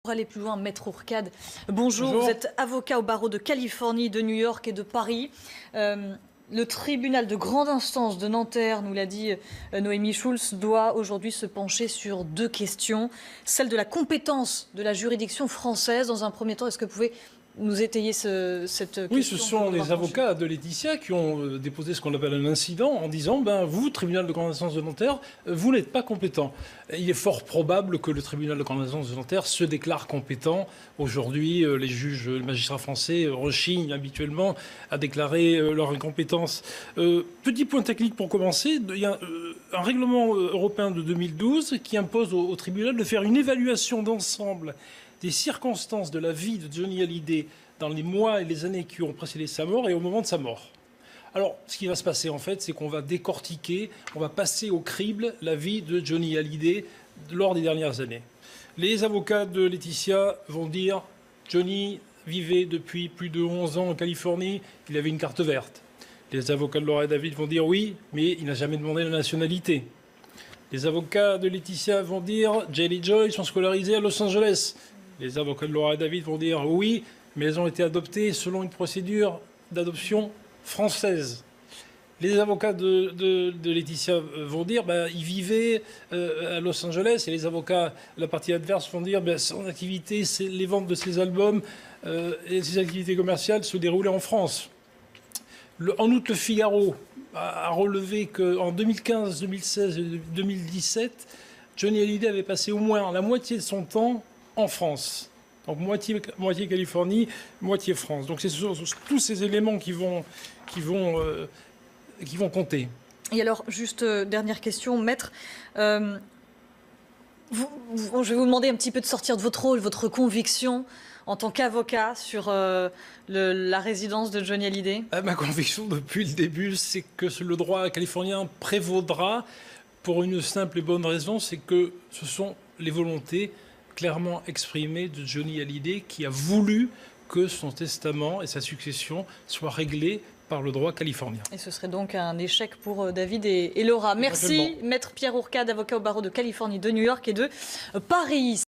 Pour aller plus loin, Maître Ourcade, bonjour. Bonjour. Vous êtes avocat au barreau de Californie, de New York et de Paris. Le tribunal de grande instance de Nanterre, nous l'a dit Noémie Schulz, doit aujourd'hui se pencher sur deux questions. Celle de la compétence de la juridiction française. Dans un premier temps, est-ce que vous pouvez nous étayer cette question? Oui, ce sont les avocats de Laetitia qui ont déposé ce qu'on appelle un incident en disant vous, tribunal de grande instance de Nanterre, vous n'êtes pas compétent. Il est fort probable que le tribunal de grande instance de Nanterre se déclare compétent. Aujourd'hui, les juges, les magistrats français rechignent habituellement à déclarer leur incompétence. Petit point technique pour commencer, il y a un règlement européen de 2012 qui impose au tribunal de faire une évaluation d'ensemble des circonstances de la vie de Johnny Hallyday dans les mois et les années qui ont précédé sa mort et au moment de sa mort. Alors, ce qui va se passer, en fait, c'est qu'on va décortiquer, on va passer au crible la vie de Johnny Hallyday lors des dernières années. Les avocats de Laetitia vont dire Johnny vivait depuis plus de 11 ans en Californie, il avait une carte verte. Les avocats de Laura et David vont dire oui, mais il n'a jamais demandé la nationalité. Les avocats de Laetitia vont dire Jay et Joy sont scolarisés à Los Angeles. Les avocats de Laura et David vont dire oui, mais elles ont été adoptées selon une procédure d'adoption française. Les avocats de Laetitia vont dire il vivait à Los Angeles, et les avocats de la partie adverse vont dire son activité, c'est les ventes de ses albums et ses activités commerciales se déroulaient en France. En août, le Figaro a relevé qu'en 2015, 2016 et 2017, Johnny Hallyday avait passé au moins la moitié de son temps en France. Donc moitié Californie, moitié France. Donc c'est tous ces éléments qui vont compter. Et alors, juste dernière question, Maître. Je vais vous demander un petit peu de sortir de votre rôle, votre conviction en tant qu'avocat sur la résidence de Johnny Hallyday. Ma conviction depuis le début, c'est que le droit californien prévaudra pour une simple et bonne raison, c'est que ce sont les volontés clairement exprimées de Johnny Hallyday qui a voulu que son testament et sa succession soient réglés par le droit californien. Et ce serait donc un échec pour David et Laura. Merci, Maître Pierre Ourcade, avocat au barreau de Californie, de New York et de Paris.